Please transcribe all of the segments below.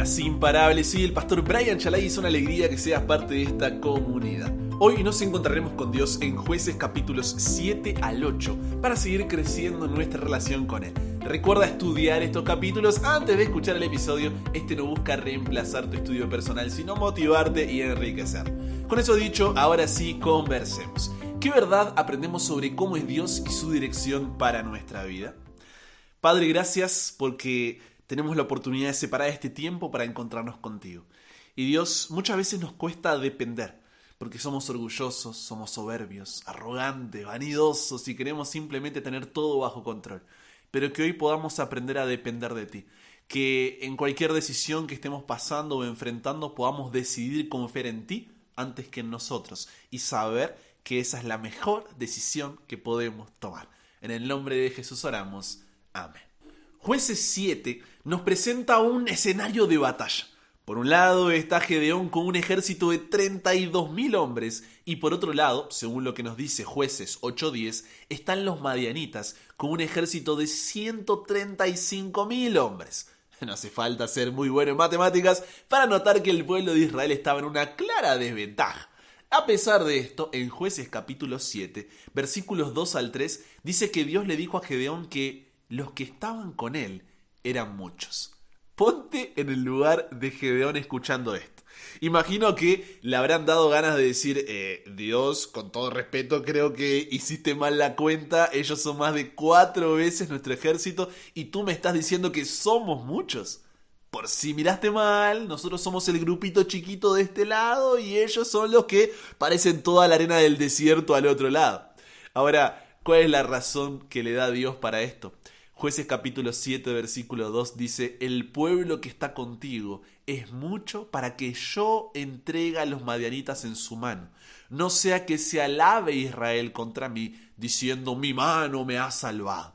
Días Imparables. Soy el pastor Brian Chalai y es una alegría que seas parte de esta comunidad. Hoy nos encontraremos con Dios en Jueces capítulos 7 al 8 para seguir creciendo en nuestra relación con Él. Recuerda estudiar estos capítulos antes de escuchar el episodio. Este no busca reemplazar tu estudio personal, sino motivarte y enriquecer. Con eso dicho, ahora sí conversemos. ¿Qué verdad aprendemos sobre cómo es Dios y su dirección para nuestra vida? Padre, gracias porque tenemos la oportunidad de separar este tiempo para encontrarnos contigo. Y Dios, muchas veces nos cuesta depender, porque somos orgullosos, somos soberbios, arrogantes, vanidosos y queremos simplemente tener todo bajo control. Pero que hoy podamos aprender a depender de ti. Que en cualquier decisión que estemos pasando o enfrentando podamos decidir confiar en ti antes que en nosotros y saber que esa es la mejor decisión que podemos tomar. En el nombre de Jesús oramos. Amén. Jueces 7 nos presenta un escenario de batalla. Por un lado está Gedeón con un ejército de 32.000 hombres y por otro lado, según lo que nos dice Jueces 8:10, están los madianitas con un ejército de 135.000 hombres. No hace falta ser muy bueno en matemáticas para notar que el pueblo de Israel estaba en una clara desventaja. A pesar de esto, en Jueces capítulo 7, versículos 2 al 3, dice que Dios le dijo a Gedeón que los que estaban con él eran muchos. Ponte en el lugar de Gedeón escuchando esto. Imagino que le habrán dado ganas de decir, Dios, con todo respeto, creo que hiciste mal la cuenta, ellos son más de 4 veces nuestro ejército y tú me estás diciendo que somos muchos. Por si miraste mal, nosotros somos el grupito chiquito de este lado y ellos son los que parecen toda la arena del desierto al otro lado. Ahora, ¿cuál es la razón que le da Dios para esto? Jueces capítulo 7 versículo 2 dice: el pueblo que está contigo es mucho para que yo entregue a los madianitas en su mano. No sea que se alabe Israel contra mí diciendo mi mano me ha salvado.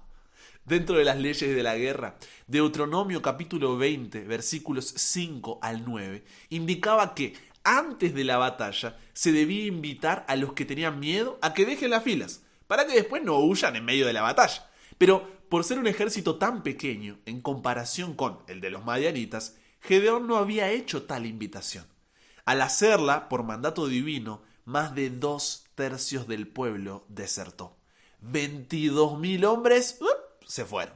Dentro de las leyes de la guerra, Deuteronomio capítulo 20 versículos 5 al 9 indicaba que antes de la batalla se debía invitar a los que tenían miedo a que dejen las filas para que después no huyan en medio de la batalla. Pero por ser un ejército tan pequeño en comparación con el de los madianitas, Gedeón no había hecho tal invitación. Al hacerla, por mandato divino, más de 2/3 del pueblo desertó. 22.000 hombres se fueron.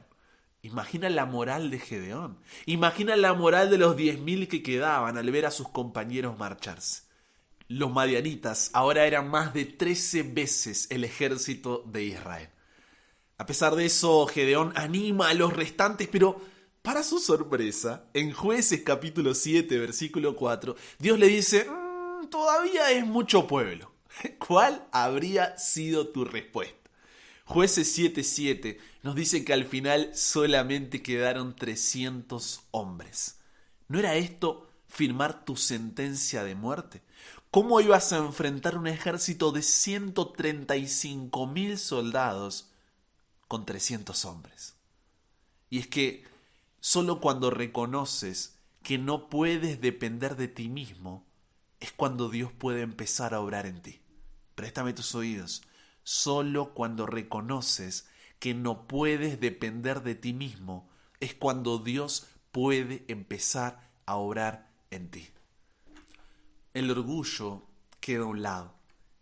Imagina la moral de Gedeón. Imagina la moral de los 10.000 que quedaban al ver a sus compañeros marcharse. Los madianitas ahora eran más de 13 veces el ejército de Israel. A pesar de eso, Gedeón anima a los restantes, pero para su sorpresa, en Jueces capítulo 7, versículo 4, Dios le dice, todavía es mucho pueblo. ¿Cuál habría sido tu respuesta? Jueces 7:7 nos dice que al final solamente quedaron 300 hombres. ¿No era esto firmar tu sentencia de muerte? ¿Cómo ibas a enfrentar un ejército de 135.000 soldados con 300 hombres? Y es que solo cuando reconoces que no puedes depender de ti mismo es cuando Dios puede empezar a obrar en ti. Préstame tus oídos. Solo cuando reconoces que no puedes depender de ti mismo es cuando Dios puede empezar a obrar en ti. El orgullo queda a un lado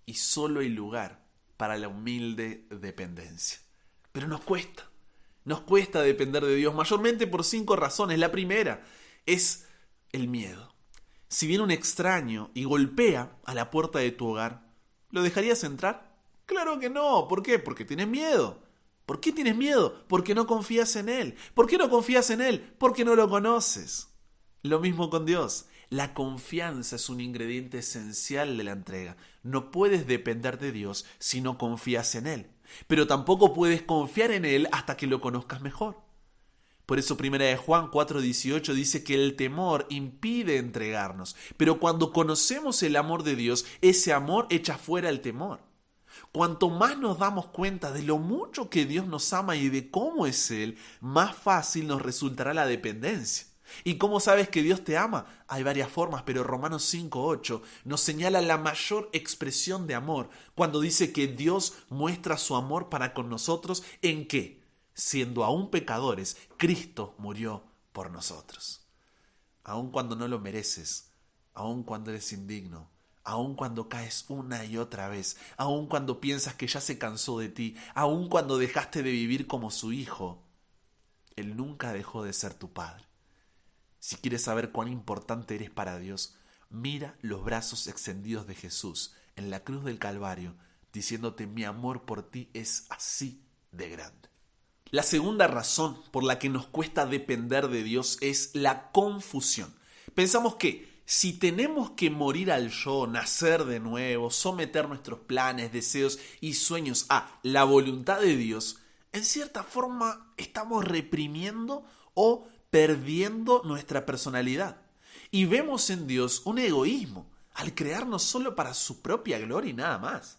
y solo hay lugar para la humilde dependencia. Pero nos cuesta depender de Dios, mayormente por 5 razones. La primera es el miedo. Si viene un extraño y golpea a la puerta de tu hogar, ¿lo dejarías entrar? Claro que no. ¿Por qué? Porque tienes miedo. ¿Por qué tienes miedo? Porque no confías en Él. ¿Por qué no confías en Él? Porque no lo conoces. Lo mismo con Dios. La confianza es un ingrediente esencial de la entrega. No puedes depender de Dios si no confías en Él. Pero tampoco puedes confiar en Él hasta que lo conozcas mejor. Por eso 1 Juan 4:18 dice que el temor impide entregarnos. Pero cuando conocemos el amor de Dios, ese amor echa fuera el temor. Cuanto más nos damos cuenta de lo mucho que Dios nos ama y de cómo es Él, más fácil nos resultará la dependencia. ¿Y cómo sabes que Dios te ama? Hay varias formas, pero Romanos 5:8 nos señala la mayor expresión de amor cuando dice que Dios muestra su amor para con nosotros en que, siendo aún pecadores, Cristo murió por nosotros. aun cuando no lo mereces, aun cuando eres indigno, aun cuando caes una y otra vez, aun cuando piensas que ya se cansó de ti, aun cuando dejaste de vivir como su hijo, Él nunca dejó de ser tu Padre. Si quieres saber cuán importante eres para Dios, mira los brazos extendidos de Jesús en la cruz del Calvario, diciéndote: mi amor por ti es así de grande. La segunda razón por la que nos cuesta depender de Dios es la confusión. Pensamos que si tenemos que morir al yo, nacer de nuevo, someter nuestros planes, deseos y sueños a la voluntad de Dios, en cierta forma estamos reprimiendo o perdiendo nuestra personalidad. Y vemos en Dios un egoísmo al crearnos solo para su propia gloria y nada más.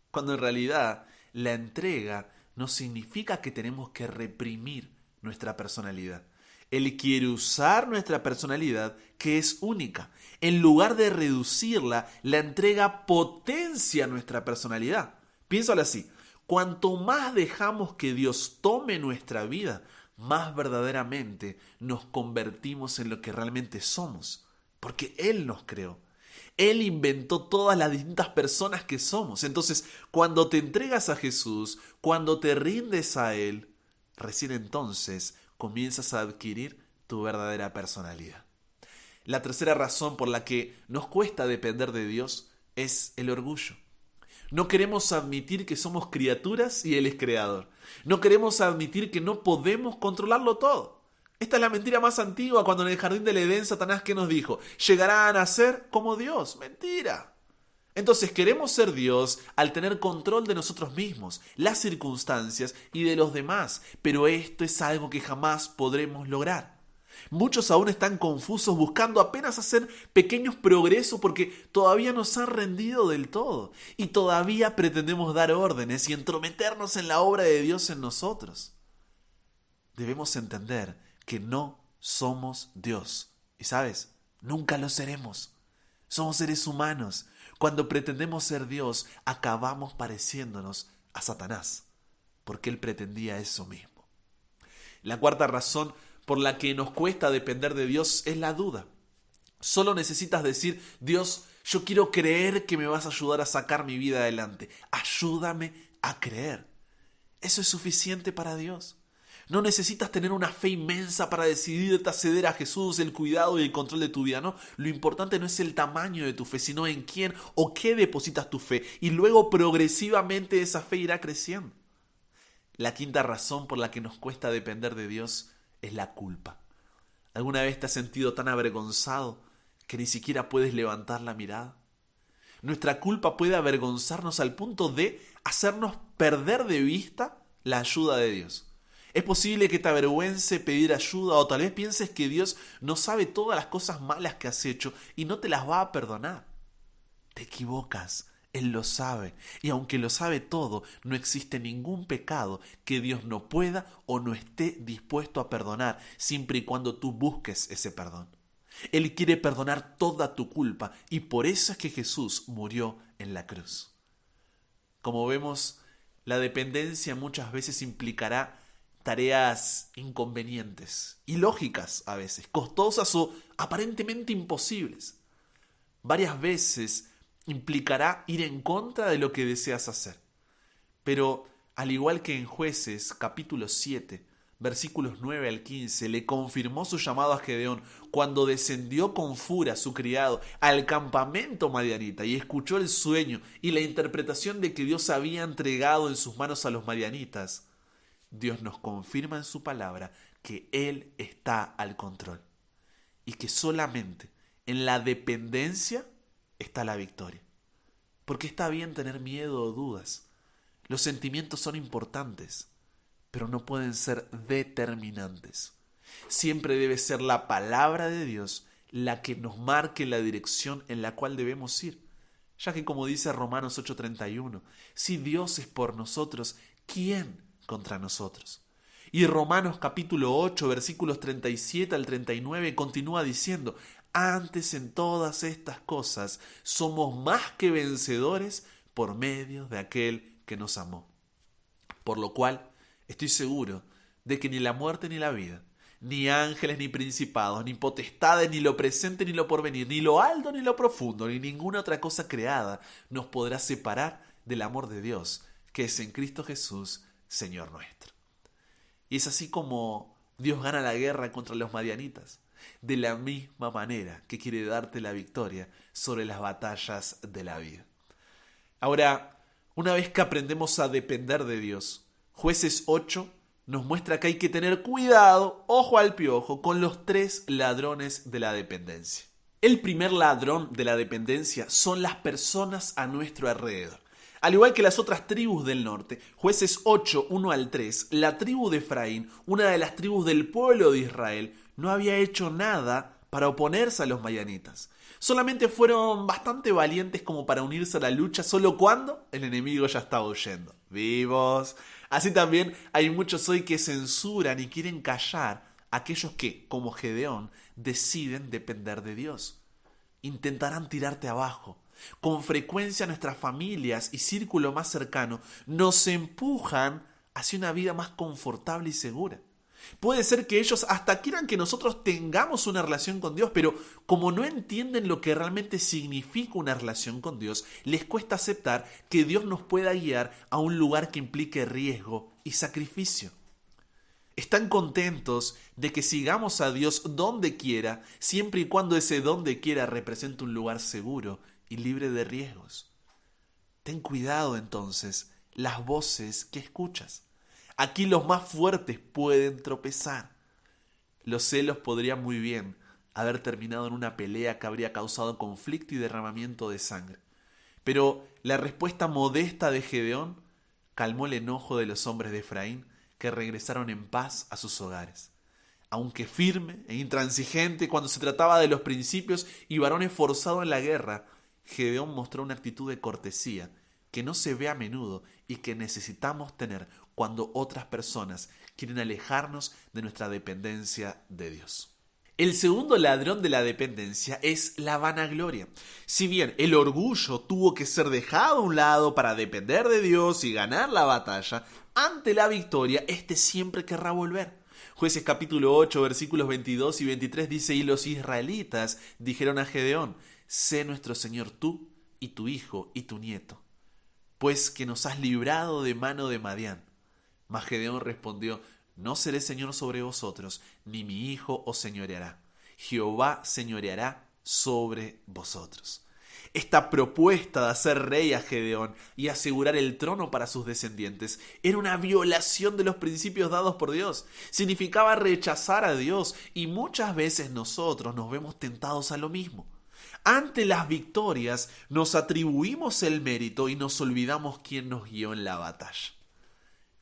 Cuando en realidad la entrega no significa que tenemos que reprimir nuestra personalidad. Él quiere usar nuestra personalidad, que es única. En lugar de reducirla, la entrega potencia nuestra personalidad. Piénsalo así: cuanto más dejamos que Dios tome nuestra vida, más verdaderamente nos convertimos en lo que realmente somos. Porque Él nos creó. Él inventó todas las distintas personas que somos. Entonces, cuando te entregas a Jesús, cuando te rindes a Él, recién entonces comienzas a adquirir tu verdadera personalidad. La tercera razón por la que nos cuesta depender de Dios es el orgullo. No queremos admitir que somos criaturas y Él es creador. No queremos admitir que no podemos controlarlo todo. Esta es la mentira más antigua, cuando en el jardín del Edén Satanás, ¿qué nos dijo? Llegarán a ser como Dios. Mentira. Entonces queremos ser Dios al tener control de nosotros mismos, las circunstancias y de los demás, pero esto es algo que jamás podremos lograr. Muchos aún están confusos, buscando apenas hacer pequeños progresos porque todavía no se han rendido del todo y todavía pretendemos dar órdenes y entrometernos en la obra de Dios en nosotros. Debemos entender que no somos Dios. Y sabes, nunca lo seremos. Somos seres humanos. Cuando pretendemos ser Dios, acabamos pareciéndonos a Satanás, porque él pretendía eso mismo. La cuarta razón por la que nos cuesta depender de Dios es la duda. Solo necesitas decir: Dios, yo quiero creer que me vas a ayudar a sacar mi vida adelante. Ayúdame a creer. Eso es suficiente para Dios. No necesitas tener una fe inmensa para decidirte a ceder a Jesús el cuidado y el control de tu vida, ¿no? Lo importante no es el tamaño de tu fe, sino en quién o qué depositas tu fe. Y luego progresivamente esa fe irá creciendo. La quinta razón por la que nos cuesta depender de Dios es la culpa. ¿Alguna vez te has sentido tan avergonzado que ni siquiera puedes levantar la mirada? Nuestra culpa puede avergonzarnos al punto de hacernos perder de vista la ayuda de Dios. Es posible que te avergüence pedir ayuda, o tal vez pienses que Dios no sabe todas las cosas malas que has hecho y no te las va a perdonar. Te equivocas, Él lo sabe, y aunque lo sabe todo, no existe ningún pecado que Dios no pueda o no esté dispuesto a perdonar, siempre y cuando tú busques ese perdón. Él quiere perdonar toda tu culpa, y por eso es que Jesús murió en la cruz. Como vemos, la dependencia muchas veces implicará tareas inconvenientes, ilógicas a veces, costosas o aparentemente imposibles. Varias veces implicará ir en contra de lo que deseas hacer. Pero al igual que en Jueces capítulo 7, versículos 9 al 15, le confirmó su llamado a Gedeón cuando descendió con Fura, su criado, al campamento madianita y escuchó el sueño y la interpretación de que Dios había entregado en sus manos a los madianitas. Dios nos confirma en su palabra que Él está al control y que solamente en la dependencia está la victoria. Porque está bien tener miedo o dudas. Los sentimientos son importantes, pero no pueden ser determinantes. Siempre debe ser la palabra de Dios la que nos marque la dirección en la cual debemos ir. Ya que, como dice Romanos 8:31, si Dios es por nosotros, ¿quién contra nosotros? Y Romanos capítulo 8, versículos 37 al 39 continúa diciendo: antes en todas estas cosas somos más que vencedores por medio de aquel que nos amó. Por lo cual estoy seguro de que ni la muerte ni la vida, ni ángeles, ni principados, ni potestades, ni lo presente, ni lo porvenir, ni lo alto, ni lo profundo, ni ninguna otra cosa creada nos podrá separar del amor de Dios, que es en Cristo Jesús, Señor nuestro. Y es así como Dios gana la guerra contra los madianitas, de la misma manera que quiere darte la victoria sobre las batallas de la vida. Ahora, una vez que aprendemos a depender de Dios, Jueces 8 nos muestra que hay que tener cuidado, ojo al piojo, con los 3 ladrones de la dependencia. El primer ladrón de la dependencia son las personas a nuestro alrededor. Al igual que las otras tribus del norte, Jueces 8, 1 al 3, la tribu de Efraín, una de las tribus del pueblo de Israel, no había hecho nada para oponerse a los madianitas. Solamente fueron bastante valientes como para unirse a la lucha solo cuando el enemigo ya estaba huyendo. ¡Vivos! Así también hay muchos hoy que censuran y quieren callar a aquellos que, como Gedeón, deciden depender de Dios. Intentarán tirarte abajo. Con frecuencia nuestras familias y círculo más cercano nos empujan hacia una vida más confortable y segura. Puede ser que ellos hasta quieran que nosotros tengamos una relación con Dios, pero como no entienden lo que realmente significa una relación con Dios, les cuesta aceptar que Dios nos pueda guiar a un lugar que implique riesgo y sacrificio. Están contentos de que sigamos a Dios donde quiera, siempre y cuando ese donde quiera represente un lugar seguro y libre de riesgos. Ten cuidado entonces las voces que escuchas. Aquí los más fuertes pueden tropezar. Los celos podrían muy bien haber terminado en una pelea que habría causado conflicto y derramamiento de sangre. Pero la respuesta modesta de Gedeón calmó el enojo de los hombres de Efraín, que regresaron en paz a sus hogares. Aunque firme e intransigente cuando se trataba de los principios y varón esforzado en la guerra, Gedeón mostró una actitud de cortesía que no se ve a menudo y que necesitamos tener cuando otras personas quieren alejarnos de nuestra dependencia de Dios. El segundo ladrón de la dependencia es la vanagloria. Si bien el orgullo tuvo que ser dejado a un lado para depender de Dios y ganar la batalla, ante la victoria, este siempre querrá volver. Jueces capítulo 8, versículos 22 y 23 dice: y los israelitas dijeron a Gedeón: sé nuestro Señor tú y tu hijo y tu nieto, pues que nos has librado de mano de Madián. Mas Gedeón respondió: no seré señor sobre vosotros, ni mi hijo os señoreará. Jehová señoreará sobre vosotros. Esta propuesta de hacer rey a Gedeón y asegurar el trono para sus descendientes era una violación de los principios dados por Dios. Significaba rechazar a Dios, y muchas veces nosotros nos vemos tentados a lo mismo. Ante las victorias nos atribuimos el mérito y nos olvidamos quién nos guió en la batalla.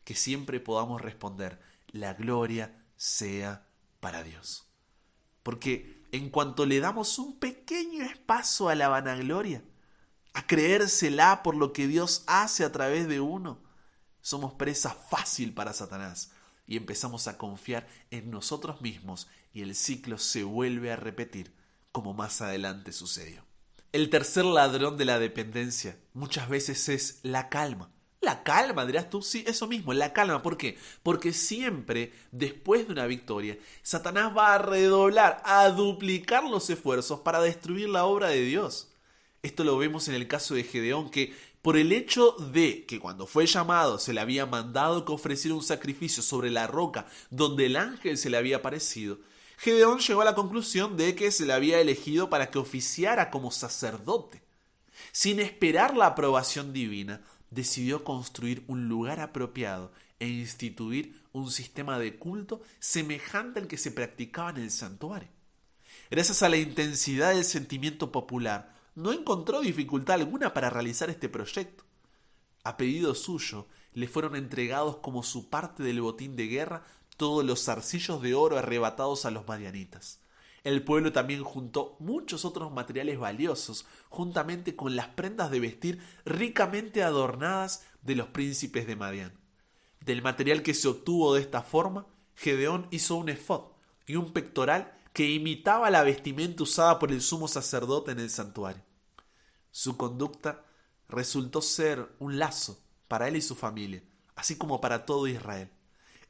Que siempre podamos responder: la gloria sea para Dios. Porque en cuanto le damos un pequeño espacio a la vanagloria, a creérsela por lo que Dios hace a través de uno, somos presa fácil para Satanás y empezamos a confiar en nosotros mismos, y el ciclo se vuelve a repetir, como más adelante sucedió. El tercer ladrón de la dependencia muchas veces es la calma. La calma, dirás tú. Sí, eso mismo, la calma. ¿Por qué? Porque siempre, después de una victoria, Satanás va a redoblar, a duplicar los esfuerzos para destruir la obra de Dios. Esto lo vemos en el caso de Gedeón, que por el hecho de que cuando fue llamado se le había mandado que ofreciera un sacrificio sobre la roca donde el ángel se le había aparecido, Gedeón llegó a la conclusión de que se le había elegido para que oficiara como sacerdote. Sin esperar la aprobación divina, decidió construir un lugar apropiado e instituir un sistema de culto semejante al que se practicaba en el santuario. Gracias a la intensidad del sentimiento popular, no encontró dificultad alguna para realizar este proyecto. A pedido suyo, le fueron entregados como su parte del botín de guerra todos los zarcillos de oro arrebatados a los madianitas. El pueblo también juntó muchos otros materiales valiosos, juntamente con las prendas de vestir ricamente adornadas de los príncipes de Madián. Del material que se obtuvo de esta forma, Gedeón hizo un efod y un pectoral que imitaba la vestimenta usada por el sumo sacerdote en el santuario. Su conducta resultó ser un lazo para él y su familia, así como para todo Israel.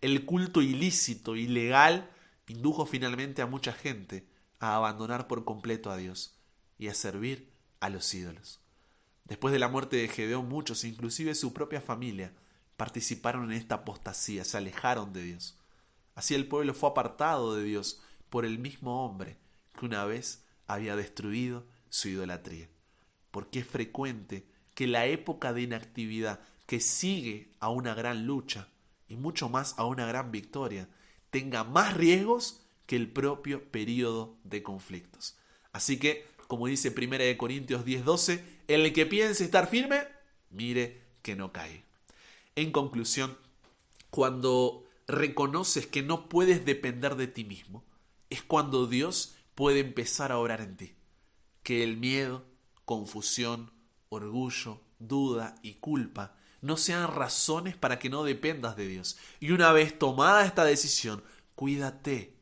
El culto ilícito, ilegal, indujo finalmente a mucha gente a abandonar por completo a Dios y a servir a los ídolos. Después de la muerte de Gedeón, muchos, inclusive su propia familia, participaron en esta apostasía, se alejaron de Dios. Así el pueblo fue apartado de Dios por el mismo hombre que una vez había destruido su idolatría. Porque es frecuente que la época de inactividad que sigue a una gran lucha y mucho más a una gran victoria tenga más riesgos que el propio período de conflictos. Así que, como dice 1 Corintios 10:12, el que piense estar firme, mire que no cae. En conclusión, cuando reconoces que no puedes depender de ti mismo, es cuando Dios puede empezar a obrar en ti. Que el miedo, confusión, orgullo, duda y culpa no sean razones para que no dependas de Dios. Y una vez tomada esta decisión, cuídate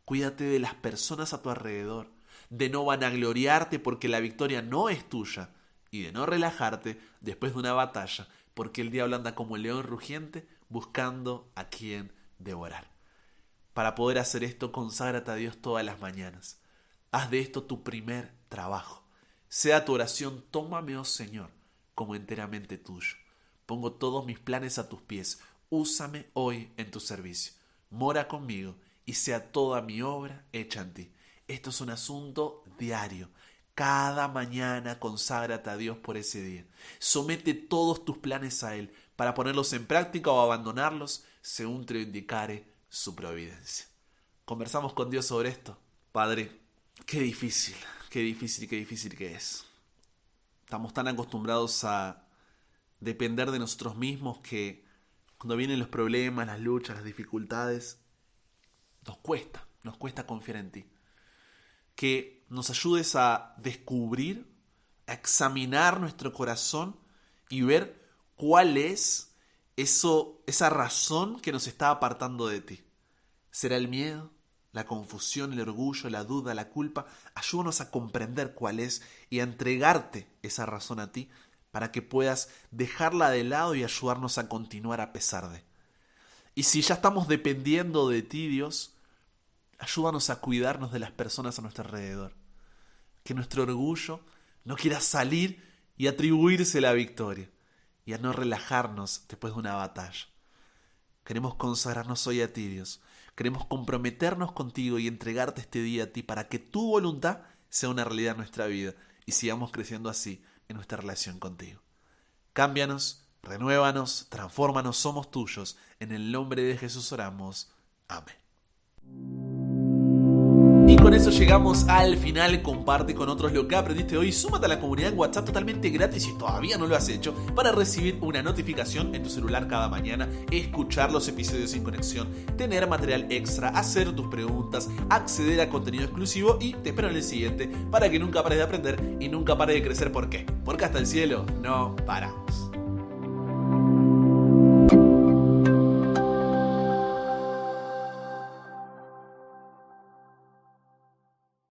de las personas a tu alrededor, de no vanagloriarte porque la victoria no es tuya y de no relajarte después de una batalla porque el diablo anda como el león rugiente buscando a quien devorar. Para poder hacer esto, conságrate a Dios todas las mañanas. Haz de esto tu primer trabajo. Sea tu oración: tómame, oh Señor, como enteramente tuyo. Pongo todos mis planes a tus pies. Úsame hoy en tu servicio. Mora conmigo y sea toda mi obra hecha en ti. Esto es un asunto diario. Cada mañana conságrate a Dios por ese día. Somete todos tus planes a Él para ponerlos en práctica o abandonarlos según te lo indicare su providencia. Conversamos con Dios sobre esto. Padre, qué difícil que es. Estamos tan acostumbrados a depender de nosotros mismos que cuando vienen los problemas, las luchas, las dificultades, nos cuesta confiar en ti. Que nos ayudes a descubrir, a examinar nuestro corazón y ver cuál es esa razón que nos está apartando de ti. ¿Será el miedo, la confusión, el orgullo, la duda, la culpa? Ayúdanos a comprender cuál es y a entregarte esa razón a ti para que puedas dejarla de lado y ayudarnos a continuar a pesar de. Y si ya estamos dependiendo de ti, Dios, ayúdanos a cuidarnos de las personas a nuestro alrededor. Que nuestro orgullo no quiera salir y atribuirse la victoria y a no relajarnos después de una batalla. Queremos consagrarnos hoy a ti, Dios. Queremos comprometernos contigo y entregarte este día a ti para que tu voluntad sea una realidad en nuestra vida y sigamos creciendo así en nuestra relación contigo. Cámbianos, renuévanos, transfórmanos, somos tuyos. En el nombre de Jesús oramos. Amén. Y con eso llegamos al final. Comparte con otros lo que aprendiste hoy. Súmate a la comunidad en WhatsApp totalmente gratis si todavía no lo has hecho, para recibir una notificación en tu celular cada mañana, escuchar los episodios sin conexión, tener material extra, hacer tus preguntas, acceder a contenido exclusivo y te espero en el siguiente para que nunca pares de aprender y nunca pares de crecer. ¿Por qué? Porque hasta el cielo no paramos.